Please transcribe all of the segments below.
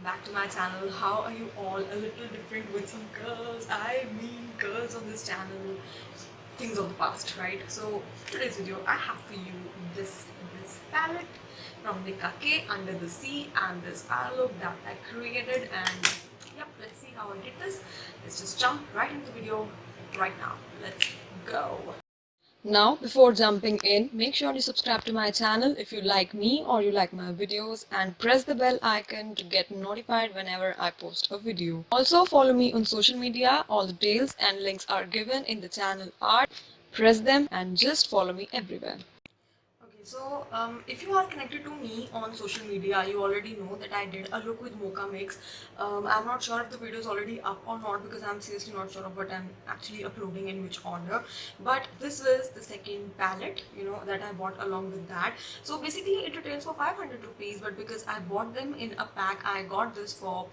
back to my channel. How are you all? A little different with some girls. I mean girls on this channel. Things of the past, right? So today's video I have for you this palette from Nicka Under the Sea and this palette look that I created, and yep, let's see how I did this. Let's just jump right into the video right now. Let's go. Now, before jumping in, make sure you subscribe to my channel if you like me or you like my videos, and press the bell icon to get notified whenever I post a video. Also, follow me on social media. All the details and links are given in the channel art. Press them and just follow me everywhere. Okay, so if you are connected to me on social media, you already know that I did a look with mocha mix. I'm not sure if the video is already up or not because I'm seriously not sure of what I'm actually uploading in which order. But this was the second palette, that I bought along with that. So basically it retails for 500 rupees, but because I bought them in a pack, I got this for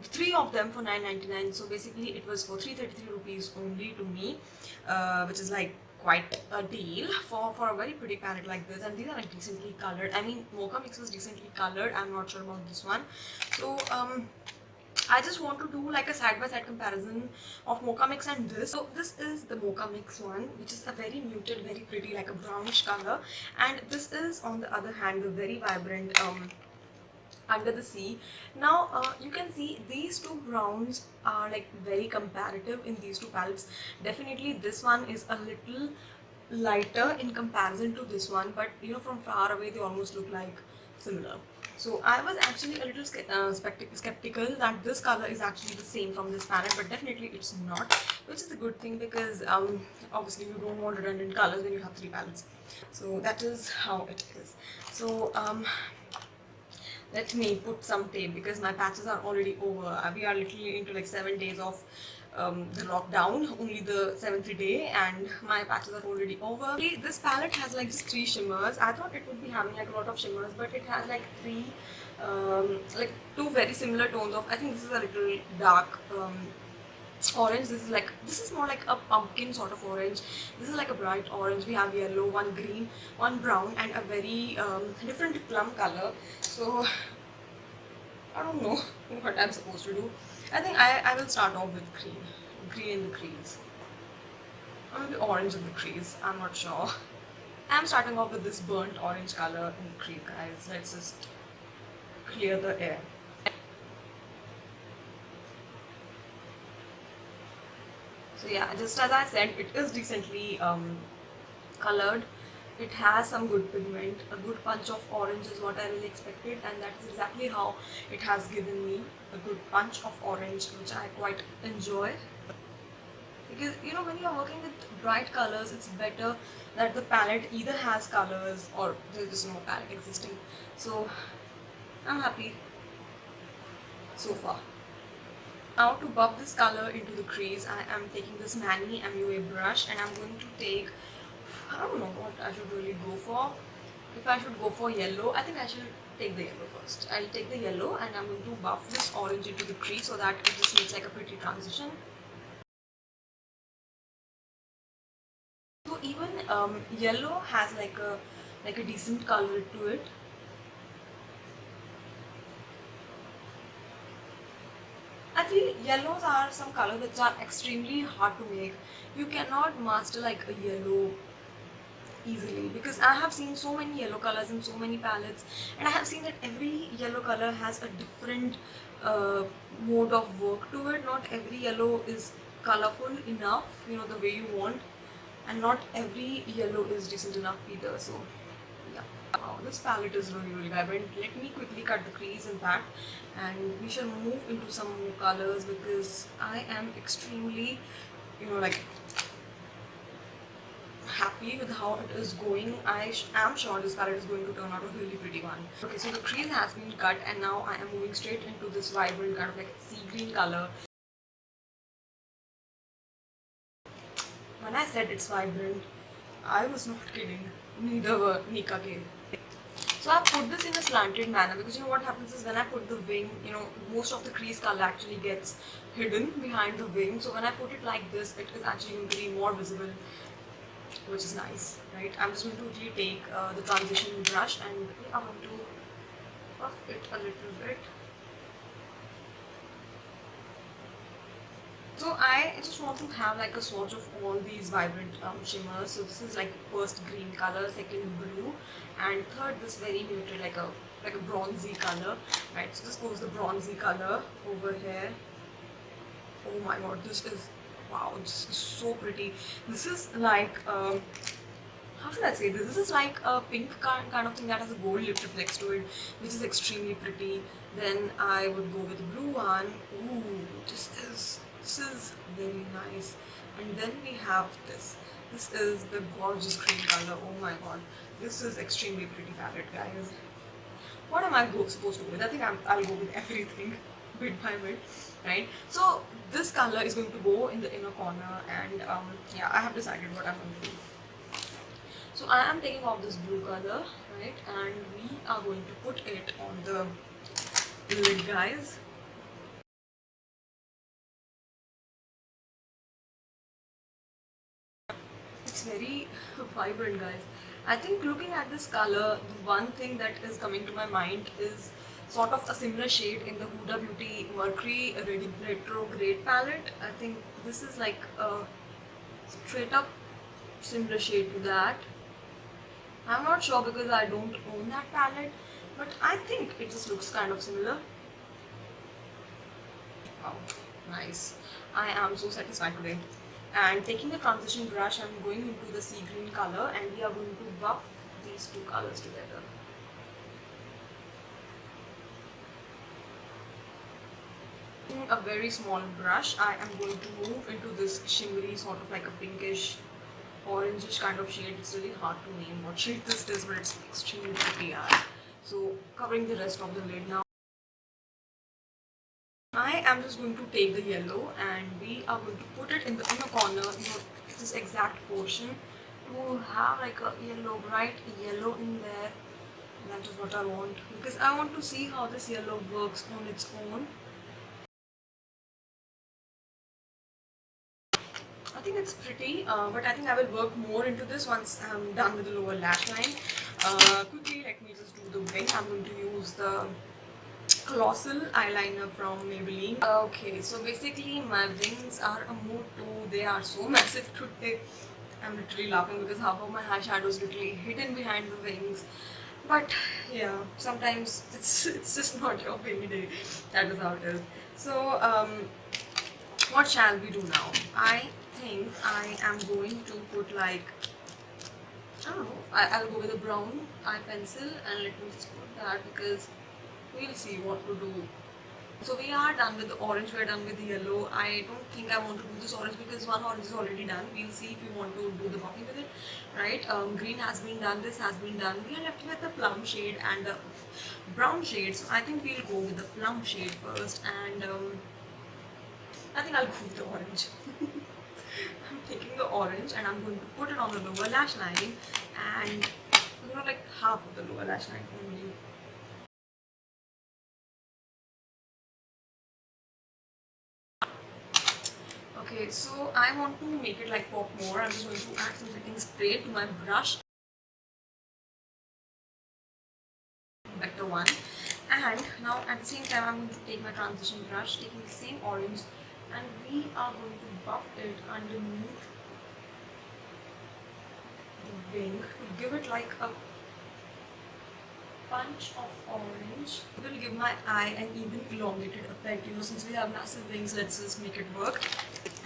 three of them for 9.99. So basically it was for 333 rupees only to me, which is like quite a deal for a very pretty palette like this. And these are like decently colored. I mean, mocha mix was decently colored. I'm not sure about this one. So I just want to do like a side-by-side comparison of mocha mix and this. So this is the mocha mix one, which is a very muted, very pretty, like a brownish color, and this is on the other hand the very vibrant Under the Sea. Now you can see these two browns are like very comparative in these two palettes. Definitely this one is a little lighter in comparison to this one, but from far away they almost look like similar. So I was actually a little skeptical that this color is actually the same from this palette, but definitely it's not, which is a good thing because obviously you don't want redundant colors when you have three palettes. So that is how it is. So let me put some tape because my patches are already over. We are literally into like 7 days of the lockdown, only the 7th day, and my patches are already over. This palette has like just 3 shimmers. I thought it would be having like a lot of shimmers, but it has like 3, like 2 very similar tones of, I think this is a little dark orange. This is more like a pumpkin sort of orange. This is like a bright orange. We have yellow, one green, one brown, and a very different plum color. So I don't know what I'm supposed to do. I think I will start off with green in the crease, or maybe orange in the crease, I'm not sure. I'm starting off with this burnt orange color in the crease, guys. Let's just clear the air. So yeah, just as I said, it is decently colored. It has some good pigment. A good punch of orange is what I really expected, and that is exactly how it has given me a good punch of orange, which I quite enjoy. Because when you're working with bright colors, it's better that the palette either has colors or there's just no palette existing. So I'm happy so far. Now to buff this color into the crease, I am taking this Mani MUA brush, and I'm going to take, I don't know what I should really go for. If I should go for yellow, I think I should take the yellow first. I'll take the yellow and I'm going to buff this orange into the crease so that it just makes like a pretty transition. So even yellow has like a decent color to it. I feel yellows are some colors which are extremely hard to make. You cannot master like a yellow easily, because I have seen so many yellow colors in so many palettes, and I have seen that every yellow color has a different mode of work to it. Not every yellow is colorful enough, the way you want, and not every yellow is decent enough either. So yeah, wow, this palette is really vibrant. Let me quickly cut the crease in fact, and we shall move into some more colors because I am extremely like happy with how it is going. I am sure this palette is going to turn out a really pretty one. Okay, so the crease has been cut, and now I am moving straight into this vibrant kind of like sea green color. When I said it's vibrant, I was not kidding. Neither were Nicka. So I put this in a slanted manner because what happens is when I put the wing, most of the crease color actually gets hidden behind the wing. So when I put it like this, it is actually going to be more visible, which is nice, right? I'm just going to quickly take the transition brush and I'm going to buff it a little bit. So I just want to have like a swatch of all these vibrant shimmers. So this is like first green color, second blue, and third this very neutral like a bronzy color, right? So this goes the bronzy color over here. Oh my god, this is wow! This is so pretty. This is like how should I say this? This is like a pink kind of thing that has a gold lip reflex to it, which is extremely pretty. Then I would go with the blue one. Ooh, this is very nice. And then we have this. This is the gorgeous green color. Oh my god, this is extremely pretty palette, guys. What am I supposed to go with? I think I'll go with everything bit by bit, right? So this color is going to go in the inner corner, and yeah, I have decided what I'm going to do. So I am taking off this blue color, right, and we are going to put it on the lid, guys. It's very vibrant, guys. I think looking at this color, the one thing that is coming to my mind is sort of a similar shade in the Huda Beauty Mercury Retrograde palette. I think this is like a straight up similar shade to that. I'm not sure because I don't own that palette, but I think it just looks kind of similar. Wow, nice. I am so satisfied today. And taking the transition brush, I'm going into the sea green color and we are going to buff these two colors together. Using a very small brush, I am going to move into this shimmery sort of like a pinkish orangish kind of shade. It's really hard to name what shade this is, but it's extremely pretty. So covering the rest of the lid now. I am just going to take the yellow and we are going to put it in the inner corner, this exact portion, to have like a yellow, bright yellow in there. That is what I want, because I want to see how this yellow works on its own. I think it's pretty, but I think I will work more into this once I'm done with the lower lash line. Quickly, let me just do the wing. I'm going to use the colossal eyeliner from Maybelline. Okay, so basically my wings are a mood too. They are so massive today. I'm literally laughing because half of my eyeshadow is literally hidden behind the wings. But yeah, sometimes it's just not your wingy day. That is how it is. So what shall we do now? I think I am going to put like, I don't know, I'll go with a brown eye pencil and let me just put that because we'll see what to do. So we are done with the orange, we are done with the yellow. I don't think I want to do this orange because one orange is already done. We'll see if we want to do the buffing with it, right? Green has been done, this has been done. We are left with the plum shade and the brown shade. So I think we'll go with the plum shade first, and I think I'll go with the orange. I'm taking the orange and I'm going to put it on the lower lash line, and like half of the lower lash line only. Okay, so I want to make it like pop more. I'm just going to add some setting spray to my brush. Better one. And now at the same time I'm going to take my transition brush, taking the same orange, and we are going to buff it underneath the wing to give it like a punch of orange. It will give my eye an even elongated effect. Since we have massive wings, let's just make it work.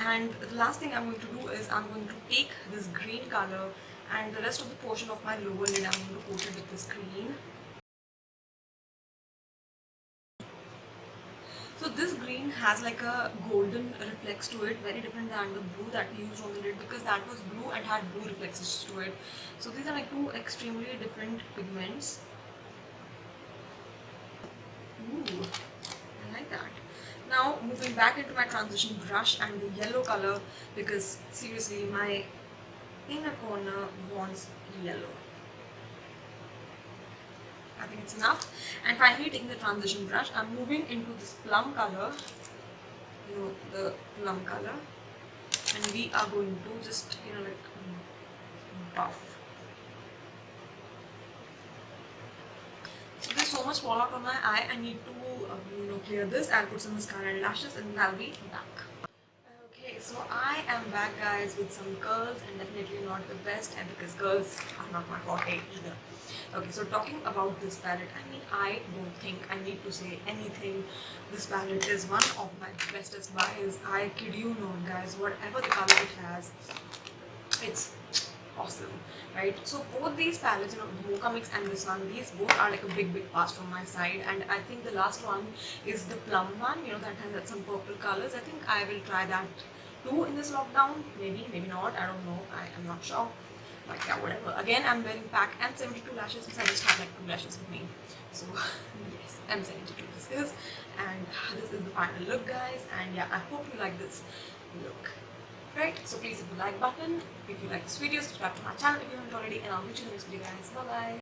And the last thing I'm going to do is I'm going to take this green color and the rest of the portion of my lower lid I'm going to coat it with this green. So this green has like a golden reflex to it, very different than the blue that we used on the lid, because that was blue and had blue reflexes to it. So these are like two extremely different pigments. Ooh, I like that. Now moving back into my transition brush and the yellow color, because seriously my inner corner wants yellow. I think it's enough. And finally taking the transition brush, I'm moving into this plum color, the plum color, and we are going to just like buff. So there's so much fallout on my eye. I need to clear this. I'll put some mascara and lashes and then I'll be back. so I am back guys with some curls, and definitely not the best, and because curls are not my forte either. Okay, so talking about this palette, I mean, I don't think I need to say anything. This palette is one of my bestest buys. I kid you not guys, whatever the color it has, it's awesome, right? So both these palettes, you know, the Mocha Mix and this one, these both are like a big pass from my side. And I think the last one is the plum one, you know, that has some purple colors. I think I will try that too in this lockdown. Maybe not, I don't know, I am not sure, but yeah, whatever. Again, I'm wearing pack and 72 lashes since I just have like 2 lashes with me. So yes, I'm 72 this is, and this is the final look guys. And yeah, I hope you like this look. Right, so please hit the like button if you like this video, subscribe to my channel if you haven't already, and I'll meet you in the next video guys. Bye bye.